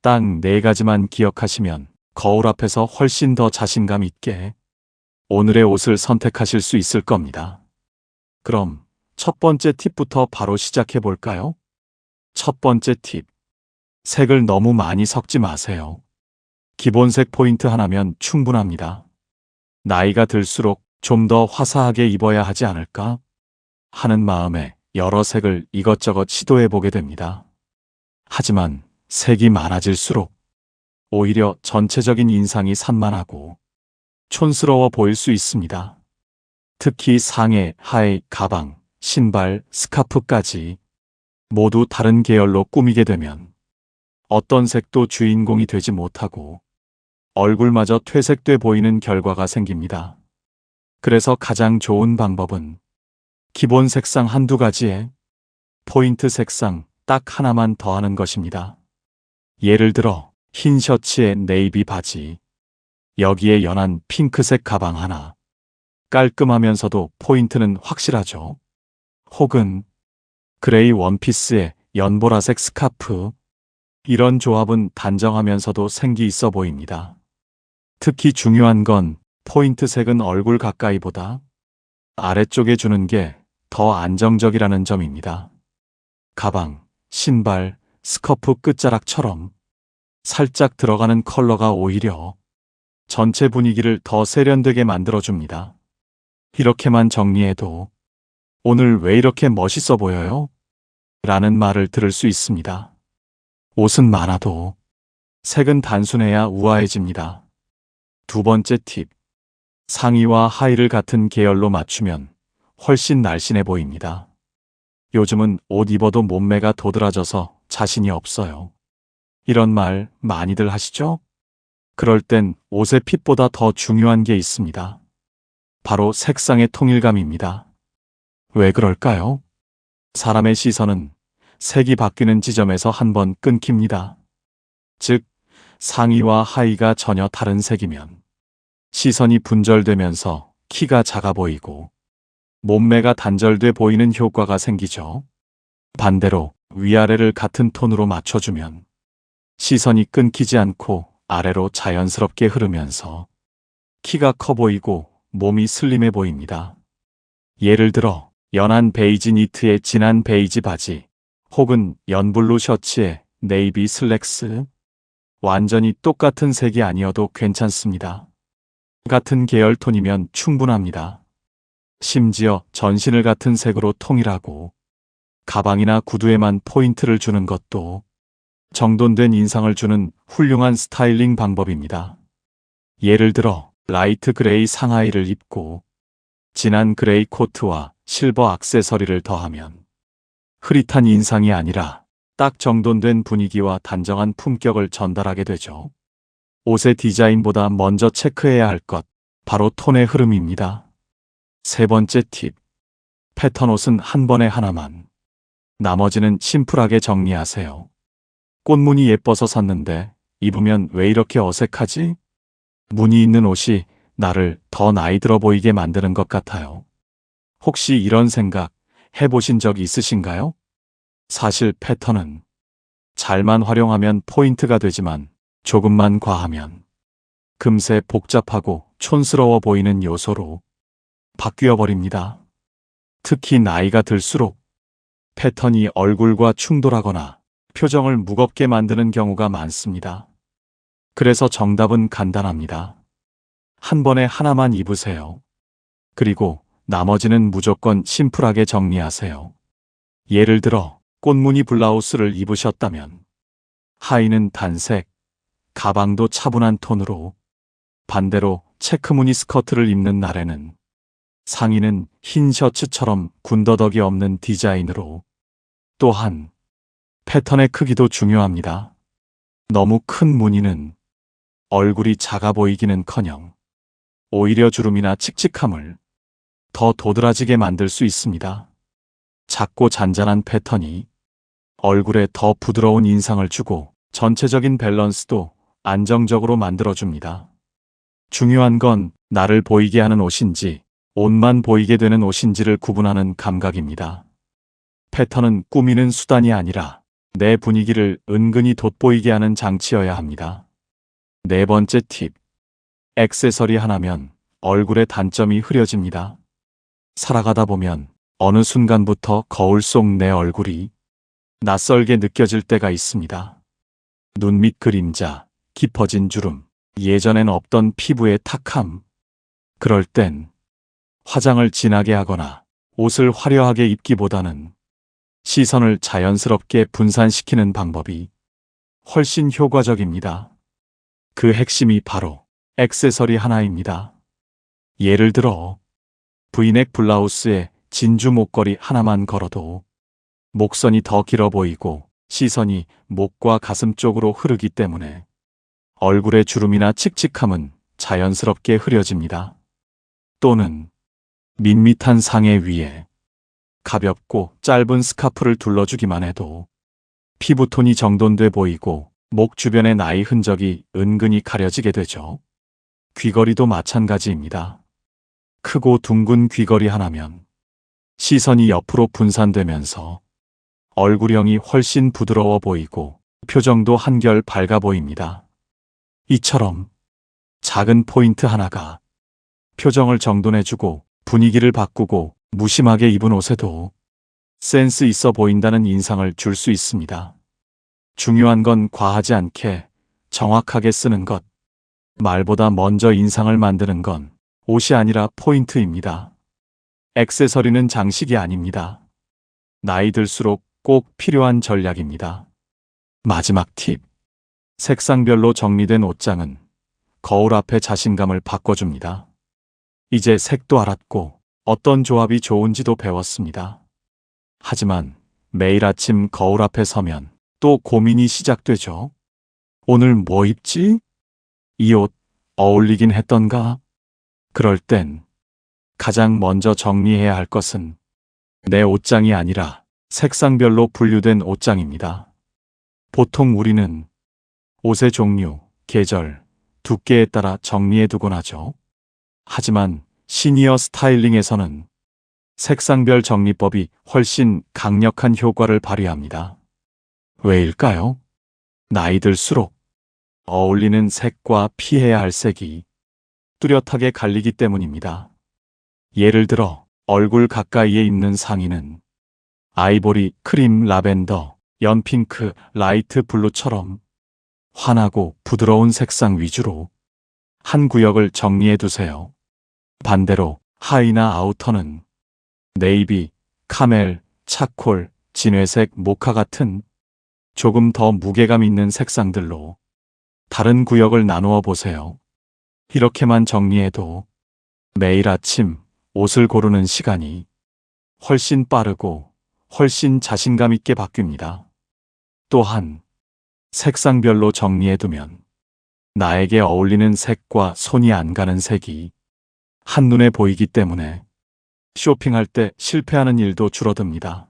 딱 4가지만 기억하시면 거울 앞에서 훨씬 더 자신감 있게 오늘의 옷을 선택하실 수 있을 겁니다. 그럼 첫 번째 팁부터 바로 시작해 볼까요? 첫 번째 팁. 색을 너무 많이 섞지 마세요. 기본색 포인트 하나면 충분합니다. 나이가 들수록 좀 더 화사하게 입어야 하지 않을까 하는 마음에 여러 색을 이것저것 시도해 보게 됩니다. 하지만 색이 많아질수록 오히려 전체적인 인상이 산만하고 촌스러워 보일 수 있습니다. 특히 상의, 하의, 가방, 신발, 스카프까지 모두 다른 계열로 꾸미게 되면 어떤 색도 주인공이 되지 못하고 얼굴마저 퇴색돼 보이는 결과가 생깁니다. 그래서 가장 좋은 방법은 기본 색상 1~2가지에 포인트 색상 딱 하나만 더하는 것입니다. 예를 들어 흰 셔츠에 네이비 바지, 여기에 연한 핑크색 가방 하나. 깔끔하면서도 포인트는 확실하죠. 혹은 그레이 원피스에 연보라색 스카프. 이런 조합은 단정하면서도 생기 있어 보입니다. 특히 중요한 건 포인트 색은 얼굴 가까이보다 아래쪽에 주는 게 더 안정적이라는 점입니다. 가방, 신발, 스커프 끝자락처럼 살짝 들어가는 컬러가 오히려 전체 분위기를 더 세련되게 만들어줍니다. 이렇게만 정리해도 오늘 왜 이렇게 멋있어 보여요? 라는 말을 들을 수 있습니다. 옷은 많아도 색은 단순해야 우아해집니다. 두 번째 팁. 상의와 하의를 같은 계열로 맞추면 훨씬 날씬해 보입니다. 요즘은 옷 입어도 몸매가 도드라져서 자신이 없어요. 이런 말 많이들 하시죠? 그럴 땐 옷의 핏보다 더 중요한 게 있습니다. 바로 색상의 통일감입니다. 왜 그럴까요? 사람의 시선은 색이 바뀌는 지점에서 한번 끊깁니다. 즉, 상의와 하의가 전혀 다른 색이면 시선이 분절되면서 키가 작아 보이고 몸매가 단절돼 보이는 효과가 생기죠. 반대로 위아래를 같은 톤으로 맞춰주면 시선이 끊기지 않고 아래로 자연스럽게 흐르면서 키가 커 보이고 몸이 슬림해 보입니다. 예를 들어 연한 베이지 니트에 진한 베이지 바지 혹은 연블루 셔츠에 네이비 슬랙스. 완전히 똑같은 색이 아니어도 괜찮습니다. 같은 계열 톤이면 충분합니다. 심지어 전신을 같은 색으로 통일하고 가방이나 구두에만 포인트를 주는 것도 정돈된 인상을 주는 훌륭한 스타일링 방법입니다. 예를 들어 라이트 그레이 상하이를 입고 진한 그레이 코트와 실버 액세서리를 더하면 흐릿한 인상이 아니라 딱 정돈된 분위기와 단정한 품격을 전달하게 되죠. 옷의 디자인보다 먼저 체크해야 할 것, 바로 톤의 흐름입니다. 세 번째 팁. 패턴 옷은 한 번에 하나만. 나머지는 심플하게 정리하세요. 꽃무늬 예뻐서 샀는데 입으면 왜 이렇게 어색하지? 무늬 있는 옷이 나를 더 나이 들어 보이게 만드는 것 같아요. 혹시 이런 생각 해보신 적 있으신가요? 사실 패턴은 잘만 활용하면 포인트가 되지만 조금만 과하면 금세 복잡하고 촌스러워 보이는 요소로 바뀌어 버립니다. 특히 나이가 들수록 패턴이 얼굴과 충돌하거나 표정을 무겁게 만드는 경우가 많습니다. 그래서 정답은 간단합니다. 한 번에 하나만 입으세요. 그리고 나머지는 무조건 심플하게 정리하세요. 예를 들어 꽃무늬 블라우스를 입으셨다면 하의는 단색, 가방도 차분한 톤으로, 반대로 체크무늬 스커트를 입는 날에는 상의는 흰 셔츠처럼 군더더기 없는 디자인으로. 또한 패턴의 크기도 중요합니다. 너무 큰 무늬는 얼굴이 작아 보이기는커녕 오히려 주름이나 칙칙함을 더 도드라지게 만들 수 있습니다. 작고 잔잔한 패턴이 얼굴에 더 부드러운 인상을 주고 전체적인 밸런스도 안정적으로 만들어줍니다. 중요한 건 나를 보이게 하는 옷인지 옷만 보이게 되는 옷인지를 구분하는 감각입니다. 패턴은 꾸미는 수단이 아니라 내 분위기를 은근히 돋보이게 하는 장치여야 합니다. 네 번째 팁. 액세서리 하나면 얼굴의 단점이 흐려집니다. 살아가다 보면 어느 순간부터 거울 속 내 얼굴이 낯설게 느껴질 때가 있습니다. 눈 밑 그림자, 깊어진 주름, 예전엔 없던 피부의 탁함. 그럴 땐 화장을 진하게 하거나 옷을 화려하게 입기보다는 시선을 자연스럽게 분산시키는 방법이 훨씬 효과적입니다. 그 핵심이 바로 액세서리 하나입니다. 예를 들어 브이넥 블라우스에 진주 목걸이 하나만 걸어도 목선이 더 길어 보이고 시선이 목과 가슴 쪽으로 흐르기 때문에 얼굴의 주름이나 칙칙함은 자연스럽게 흐려집니다. 또는 밋밋한 상의 위에 가볍고 짧은 스카프를 둘러주기만 해도 피부톤이 정돈돼 보이고 목 주변의 나이 흔적이 은근히 가려지게 되죠. 귀걸이도 마찬가지입니다. 크고 둥근 귀걸이 하나면 시선이 옆으로 분산되면서 얼굴형이 훨씬 부드러워 보이고 표정도 한결 밝아 보입니다. 이처럼 작은 포인트 하나가 표정을 정돈해주고 분위기를 바꾸고 무심하게 입은 옷에도 센스 있어 보인다는 인상을 줄 수 있습니다. 중요한 건 과하지 않게 정확하게 쓰는 것. 말보다 먼저 인상을 만드는 건 옷이 아니라 포인트입니다. 액세서리는 장식이 아닙니다. 나이 들수록 꼭 필요한 전략입니다. 마지막 팁. 색상별로 정리된 옷장은 거울 앞에 자신감을 바꿔줍니다. 이제 색도 알았고 어떤 조합이 좋은지도 배웠습니다. 하지만 매일 아침 거울 앞에 서면 또 고민이 시작되죠. 오늘 뭐 입지? 이 옷 어울리긴 했던가? 그럴 땐 가장 먼저 정리해야 할 것은 내 옷장이 아니라 색상별로 분류된 옷장입니다. 보통 우리는 옷의 종류, 계절, 두께에 따라 정리해 두곤 하죠. 하지만 시니어 스타일링에서는 색상별 정리법이 훨씬 강력한 효과를 발휘합니다. 왜일까요? 나이 들수록 어울리는 색과 피해야 할 색이 뚜렷하게 갈리기 때문입니다. 예를 들어 얼굴 가까이에 입는 상의는 아이보리, 크림, 라벤더, 연핑크, 라이트 블루처럼 환하고 부드러운 색상 위주로 한 구역을 정리해 두세요. 반대로 하의나 아우터는 네이비, 카멜, 차콜, 진회색, 모카 같은 조금 더 무게감 있는 색상들로 다른 구역을 나누어 보세요. 이렇게만 정리해도 매일 아침 옷을 고르는 시간이 훨씬 빠르고 훨씬 자신감 있게 바뀝니다. 또한 색상별로 정리해두면 나에게 어울리는 색과 손이 안 가는 색이 한눈에 보이기 때문에 쇼핑할 때 실패하는 일도 줄어듭니다.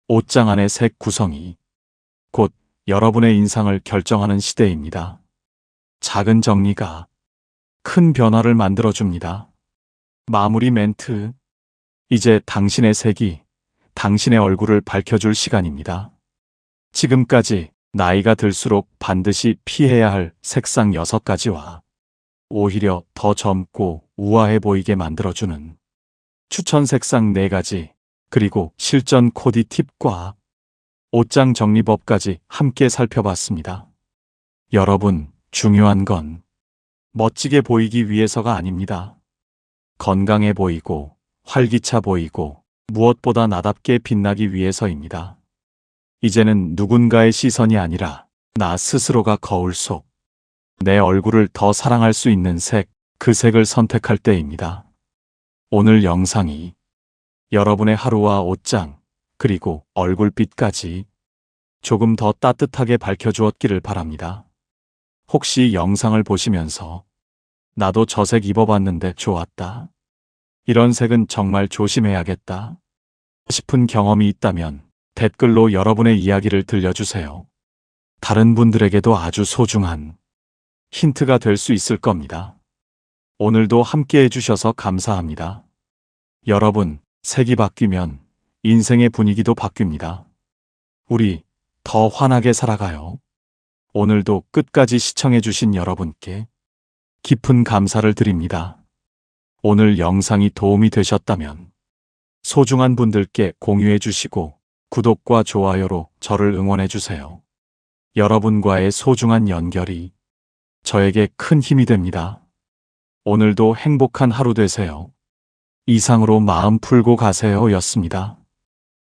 옷장 안의 색 구성이 곧 여러분의 인상을 결정하는 시대입니다. 작은 정리가 큰 변화를 만들어줍니다. 마무리 멘트. 이제 당신의 색이 당신의 얼굴을 밝혀줄 시간입니다. 지금까지 나이가 들수록 반드시 피해야 할 색상 6가지와 오히려 더 젊고 우아해 보이게 만들어주는 추천 색상 4가지, 그리고 실전 코디 팁과 옷장 정리법까지 함께 살펴봤습니다. 여러분, 중요한 건 멋지게 보이기 위해서가 아닙니다. 건강해 보이고 활기차 보이고 무엇보다 나답게 빛나기 위해서입니다. 이제는 누군가의 시선이 아니라 나 스스로가 거울 속 내 얼굴을 더 사랑할 수 있는 색, 그 색을 선택할 때입니다. 오늘 영상이 여러분의 하루와 옷장, 그리고 얼굴빛까지 조금 더 따뜻하게 밝혀주었기를 바랍니다. 혹시 영상을 보시면서 나도 저 색 입어봤는데 좋았다, 이런 색은 정말 조심해야겠다 싶은 경험이 있다면 댓글로 여러분의 이야기를 들려주세요. 다른 분들에게도 아주 소중한 힌트가 될 수 있을 겁니다. 오늘도 함께 해주셔서 감사합니다. 여러분, 색이 바뀌면 인생의 분위기도 바뀝니다. 우리 더 환하게 살아가요. 오늘도 끝까지 시청해주신 여러분께 깊은 감사를 드립니다. 오늘 영상이 도움이 되셨다면 소중한 분들께 공유해 주시고 구독과 좋아요로 저를 응원해 주세요. 여러분과의 소중한 연결이 저에게 큰 힘이 됩니다. 오늘도 행복한 하루 되세요. 이상으로 마음 풀고 가세요 였습니다.